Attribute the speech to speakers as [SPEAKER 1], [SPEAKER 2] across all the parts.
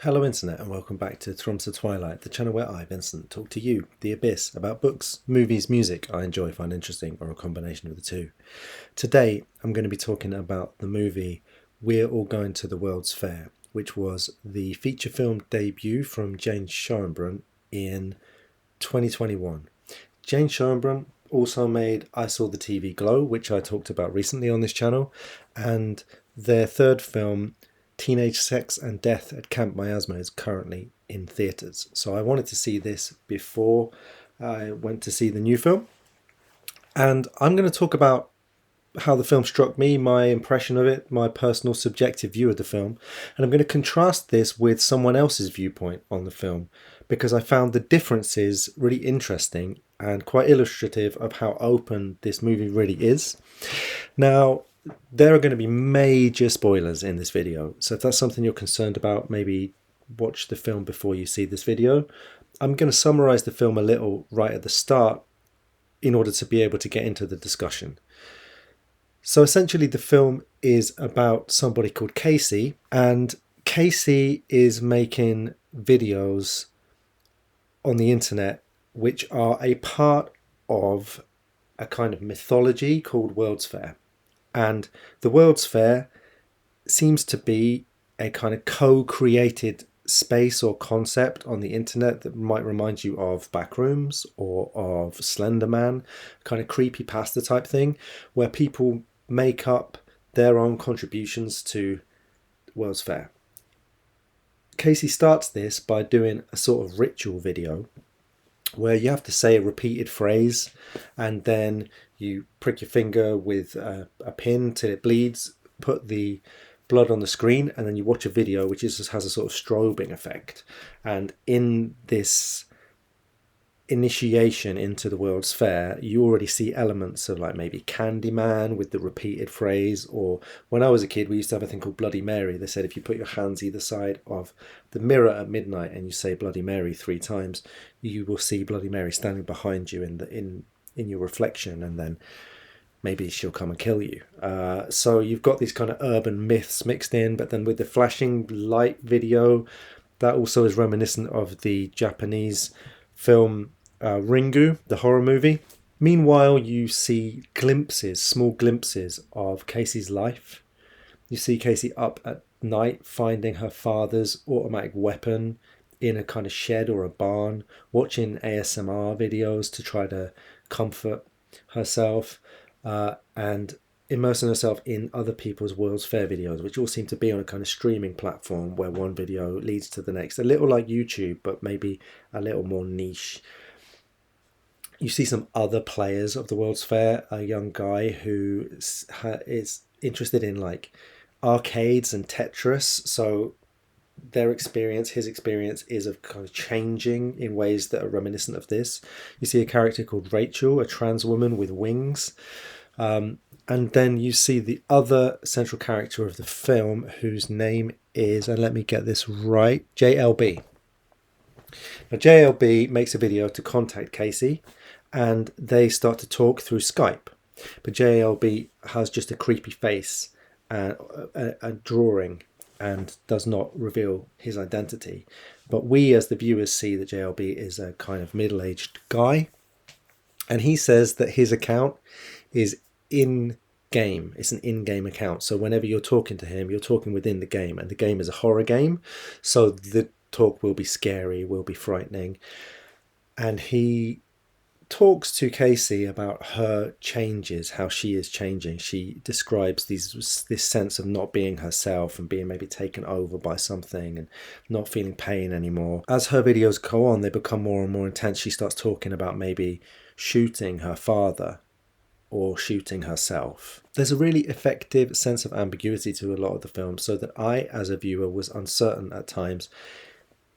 [SPEAKER 1] Hello Internet and welcome back to Tromsø Twilight, the channel where I, Vincent, talk to you, the Abyss, about books, movies, music I enjoy, find interesting, or a combination of the two. Today I'm going to be talking about the movie We're All Going to the World's Fair, which was the feature film debut from Jane Schoenbrun in 2021. Jane Schoenbrun also made I Saw the TV Glow, which I talked about recently on this channel, and their third film, Teenage Sex and Death at Camp Miasma, is currently in theatres. So I wanted to see this before I went to see the new film. And I'm going to talk about how the film struck me, my impression of it, my personal subjective view of the film. And I'm going to contrast this with someone else's viewpoint on the film because I found the differences really interesting and quite illustrative of how open this movie really is. Now, there are going to be major spoilers in this video, so if that's something you're concerned about, maybe watch the film before you see this video. I'm going to summarize the film a little right at the start in order to be able to get into the discussion. So essentially the film is about somebody called Casey, and Casey is making videos on the internet which are a part of a kind of mythology called World's Fair. And the World's Fair seems to be a kind of co-created space or concept on the internet that might remind you of Backrooms or of Slender Man, kind of creepypasta type thing, where people make up their own contributions to World's Fair. Casey starts this by doing a sort of ritual video where you have to say a repeated phrase and then you prick your finger with a pin till it bleeds, put the blood on the screen, and then you watch a video which just has a sort of strobing effect. And in this initiation into the World's Fair, you already see elements of like maybe Candyman with the repeated phrase, or when I was a kid we used to have a thing called Bloody Mary. They said if you put your hands either side of the mirror at midnight and you say Bloody Mary 3 times, you will see Bloody Mary standing behind you in your reflection, and then maybe she'll come and kill you. So you've got these kind of urban myths mixed in, but then with the flashing light video, that also is reminiscent of the Japanese film Ringu, the horror movie. Meanwhile, you see glimpses, small glimpses of Casey's life. You see Casey up at night finding her father's automatic weapon in a kind of shed or a barn, watching ASMR videos to try to comfort herself, and immersing herself in other people's World's Fair videos, which all seem to be on a kind of streaming platform where one video leads to the next, a little like YouTube, but maybe a little more niche. You see some other players of the World's Fair, a young guy who is interested in like arcades and Tetris, so his experience is of kind of changing in ways that are reminiscent of this. You see a character called Rachel, a trans woman with wings. And then you see the other central character of the film, whose name is, and let me get this right, JLB. Now, JLB makes a video to contact Casey, and they start to talk through Skype. But JLB has just a creepy face and a drawing and does not reveal his identity. But we as the viewers see that JLB is a kind of middle-aged guy, and he says that his account is in-game. It's an in-game account. So whenever you're talking to him, you're talking within the game, and the game is a horror game. So the talk will be scary, will be frightening. And he talks to Casey about her changes, how she is changing. She describes this sense of not being herself and being maybe taken over by something and not feeling pain anymore. As her videos go on, they become more and more intense. She starts talking about maybe shooting her father or shooting herself. There's a really effective sense of ambiguity to a lot of the film, so that I, as a viewer, was uncertain at times.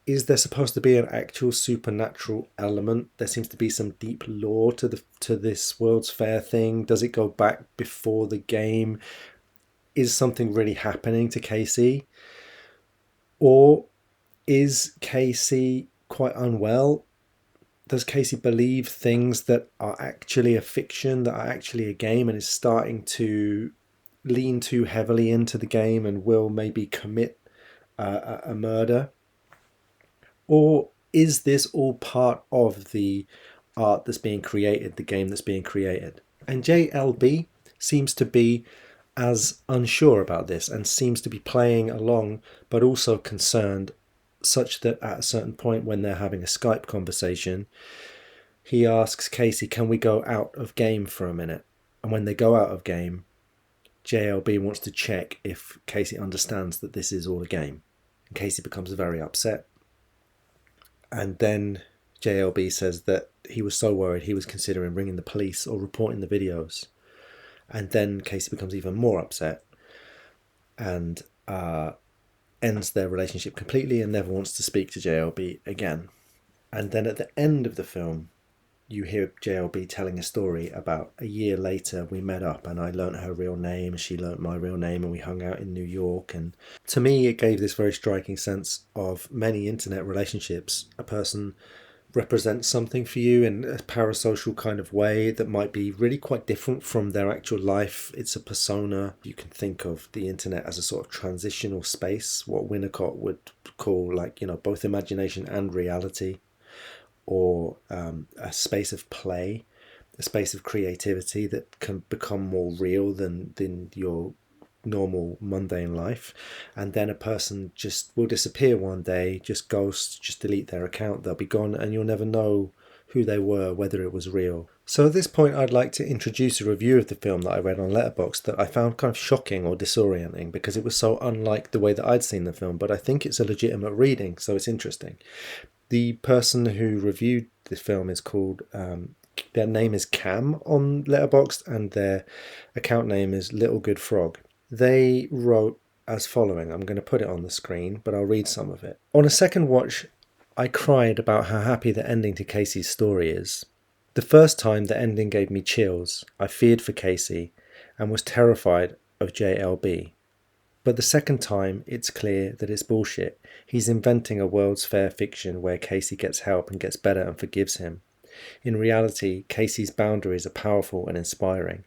[SPEAKER 1] Is there supposed to be an actual supernatural element? There seems to be some deep lore to this World's Fair thing. Does it go back before the game? Is something really happening to Casey? Or is Casey quite unwell? Does Casey believe things that are actually a fiction, that are actually a game, and is starting to lean too heavily into the game and will maybe commit a murder? Or is this all part of the art that's being created, the game that's being created? And JLB seems to be as unsure about this and seems to be playing along, but also concerned, such that at a certain point when they're having a Skype conversation, he asks Casey, can we go out of game for a minute? And when they go out of game, JLB wants to check if Casey understands that this is all a game. And Casey becomes very upset. And then JLB says that he was so worried he was considering ringing the police or reporting the videos. And then Casey becomes even more upset and ends their relationship completely and never wants to speak to JLB again. And then at the end of the film, you hear JLB telling a story about a year later we met up and I learnt her real name, she learnt my real name, and we hung out in New York. And to me, it gave this very striking sense of many internet relationships. A person represents something for you in a parasocial kind of way that might be really quite different from their actual life. It's a persona. You can think of the internet as a sort of transitional space, what Winnicott would call, like, you know, both imagination and reality, or a space of play, a space of creativity that can become more real than your normal mundane life. And then a person just will disappear one day, just ghost, just delete their account, they'll be gone, and you'll never know who they were, whether it was real. So at this point, I'd like to introduce a review of the film that I read on Letterboxd that I found kind of shocking or disorienting because it was so unlike the way that I'd seen the film, but I think it's a legitimate reading, so it's interesting. The person who reviewed this film is called, their name is Cam on Letterboxd, and their account name is Little Good Frog. They wrote as following. I'm going to put it on the screen, but I'll read some of it. On a second watch, I cried about how happy the ending to Casey's story is. The first time the ending gave me chills. I feared for Casey and was terrified of JLB. But the second time, it's clear that it's bullshit. He's inventing a World's Fair fiction where Casey gets help and gets better and forgives him. In reality, Casey's boundaries are powerful and inspiring.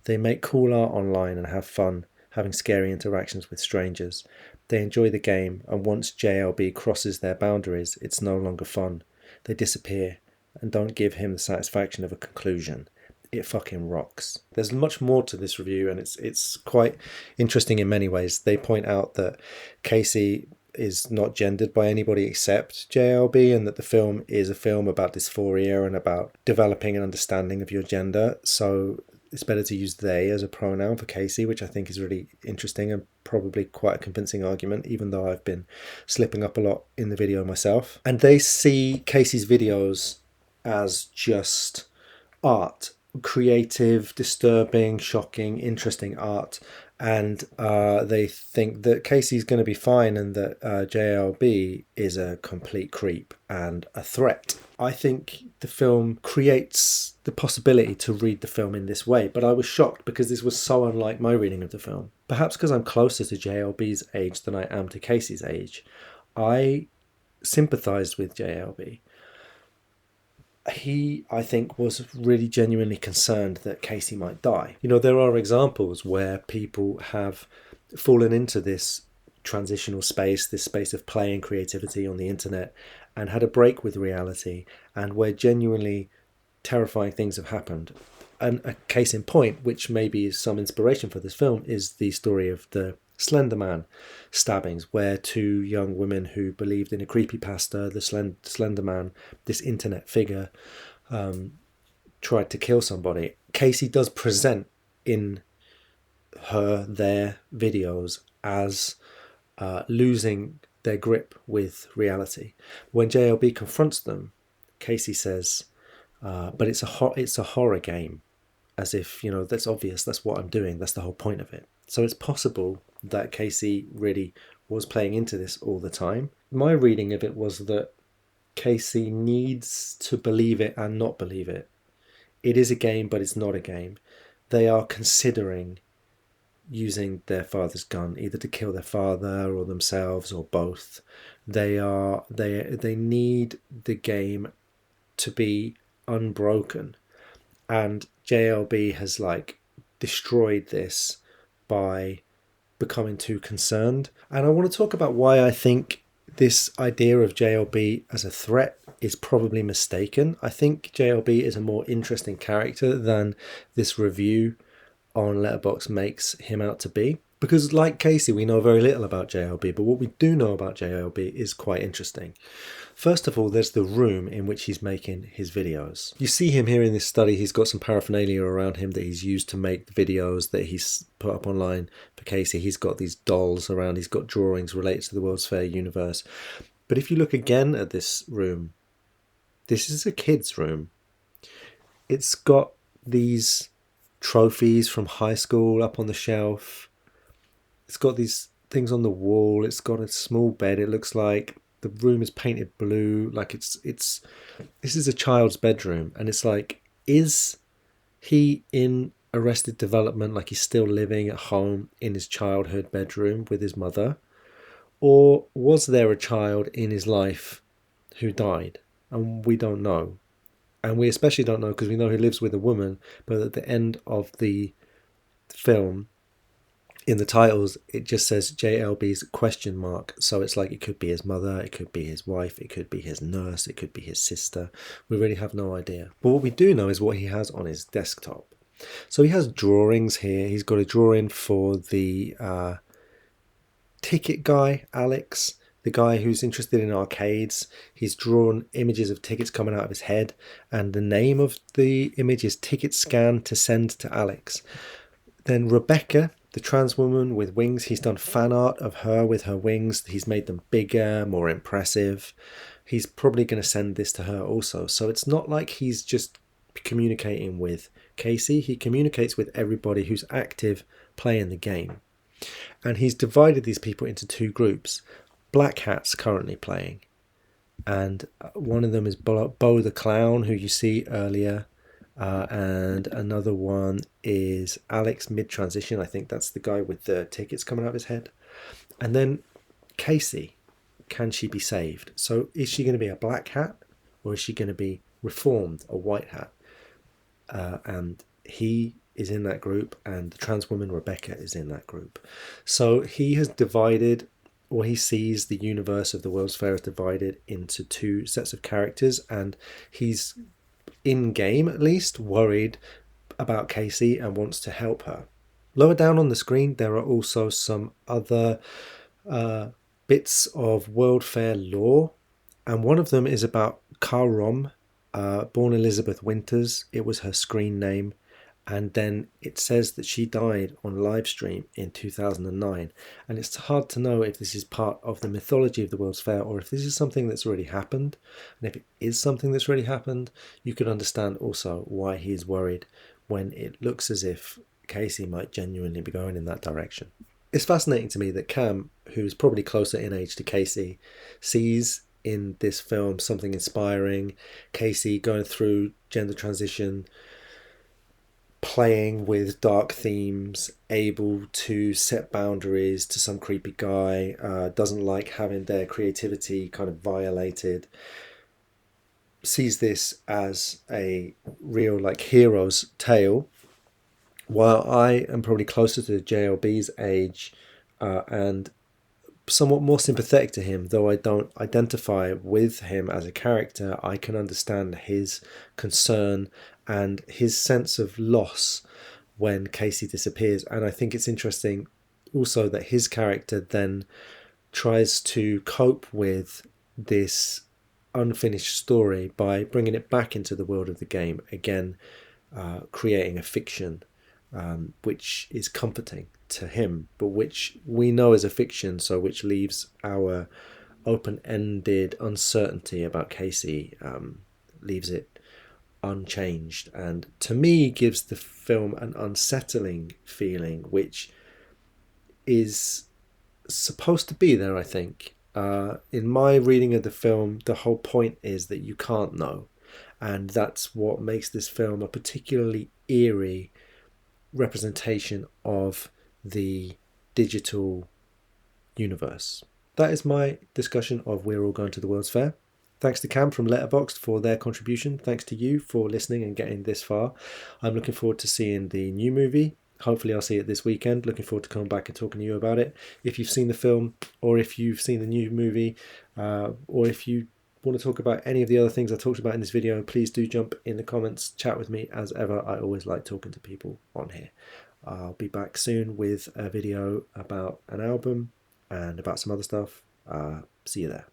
[SPEAKER 1] They make cool art online and have fun, having scary interactions with strangers. They enjoy the game, and once JLB crosses their boundaries, it's no longer fun. They disappear and don't give him the satisfaction of a conclusion. It fucking rocks. There's much more to this review, and it's quite interesting in many ways. They point out that Casey is not gendered by anybody except JLB, and that the film is a film about dysphoria and about developing an understanding of your gender. So it's better to use they as a pronoun for Casey, which I think is really interesting and probably quite a convincing argument, even though I've been slipping up a lot in the video myself. And they see Casey's videos as just art. Creative, disturbing, shocking, interesting art, and they think that Casey's going to be fine and that JLB is a complete creep and a threat. I think the film creates the possibility to read the film in this way, but I was shocked because this was so unlike my reading of the film. Perhaps because I'm closer to JLB's age than I am to Casey's age, I sympathised with JLB. He, I think, was really genuinely concerned that Casey might die. You know, there are examples where people have fallen into this transitional space, this space of play and creativity on the internet, and had a break with reality, and where genuinely terrifying things have happened. And a case in point, which maybe is some inspiration for this film, is the story of the Slender Man stabbings, where two young women who believed in a creepypasta, the Slender Man, this internet figure, tried to kill somebody. Casey does present in their videos as losing their grip with reality. When JLB confronts them, Casey says, but it's a horror game. As if, you know, that's obvious, that's what I'm doing, that's the whole point of it. So it's possible that Casey really was playing into this all the time. My reading of it was that Casey needs to believe it and not believe it. It is a game, but it's not a game. They are considering using their father's gun, either to kill their father or themselves or both. They need the game to be unbroken. And JLB has destroyed this by becoming too concerned. And I want to talk about why I think this idea of JLB as a threat is probably mistaken. I think JLB is a more interesting character than this review on Letterboxd makes him out to be. Because, like Casey, we know very little about JLB, but what we do know about JLB is quite interesting. First of all, there's the room in which he's making his videos. You see him here in this study. He's got some paraphernalia around him that he's used to make the videos that he's put up online for Casey. He's got these dolls around. He's got drawings related to the World's Fair universe. But if you look again at this room, this is a kid's room. It's got these trophies from high school up on the shelf. It's got these things on the wall. It's got a small bed. It looks like the room is painted blue. Like it's this is a child's bedroom, and it's like, is he in Arrested Development, like he's still living at home in his childhood bedroom with his mother? Or was there a child in his life who died? And we don't know. And we especially don't know because we know he lives with a woman, but at the end of the film, in the titles, it just says JLB's question mark. So it's like it could be his mother, it could be his wife, it could be his nurse, it could be his sister. We really have no idea. But what we do know is what he has on his desktop. So he has drawings here. He's got a drawing for the ticket guy, Alex, the guy who's interested in arcades. He's drawn images of tickets coming out of his head, and the name of the image is Ticket Scan to Send to Alex. Then Rebecca, the trans woman with wings, he's done fan art of her with her wings. He's made them bigger, more impressive. He's probably going to send this to her also. So it's not like he's just communicating with Casey. He communicates with everybody who's active playing the game. And he's divided these people into two groups. Black Hat's currently playing. And one of them is Bo the Clown, who you see earlier. And another one is Alex mid-transition. I think that's the guy with the tickets coming out of his head. And then Casey, can she be saved? So is she going to be a black hat, or is she going to be reformed, a white hat? And he is in that group, and the trans woman Rebecca is in that group. So he has divided, or he sees the universe of the World's Fair as divided into two sets of characters, and he's in game at least worried about Casey and wants to help her. Lower down on the screen there are also some other bits of World Fair lore, and one of them is about Karom, born Elizabeth Winters. It was her screen name, and then it says that she died on live stream in 2009, and it's hard to know if this is part of the mythology of the World's Fair or if this is something that's already happened. And if it is something that's already happened, you could understand also why he's worried when it looks as if Casey might genuinely be going in that direction. It's fascinating to me that Cam, who's probably closer in age to Casey, sees in this film something inspiring. Casey going through gender transition, playing with dark themes, able to set boundaries to some creepy guy, doesn't like having their creativity kind of violated, sees this as a real like hero's tale, while I am probably closer to JLB's age and somewhat more sympathetic to him. Though I don't identify with him as a character, I can understand his concern and his sense of loss when Casey disappears. And I think it's interesting also that his character then tries to cope with this unfinished story by bringing it back into the world of the game again, creating a fiction which is comforting to him, but which we know is a fiction, so which leaves our open-ended uncertainty about Casey, leaves it unchanged, and to me gives the film an unsettling feeling, which is supposed to be there, I think. In my reading of the film, the whole point is that you can't know, and that's what makes this film a particularly eerie representation of the digital universe. That is my discussion of We're All Going to the World's Fair. Thanks to Cam from Letterboxd for their contribution. Thanks to you for listening and getting this far. I'm looking forward to seeing the new movie. Hopefully I'll see it this weekend. Looking forward to coming back and talking to you about it. If you've seen the film, or if you've seen the new movie, or if you want to talk about any of the other things I talked about in this video, please do jump in the comments, chat with me. As ever, I always like talking to people on here. I'll be back soon with a video about an album and about some other stuff. See you there.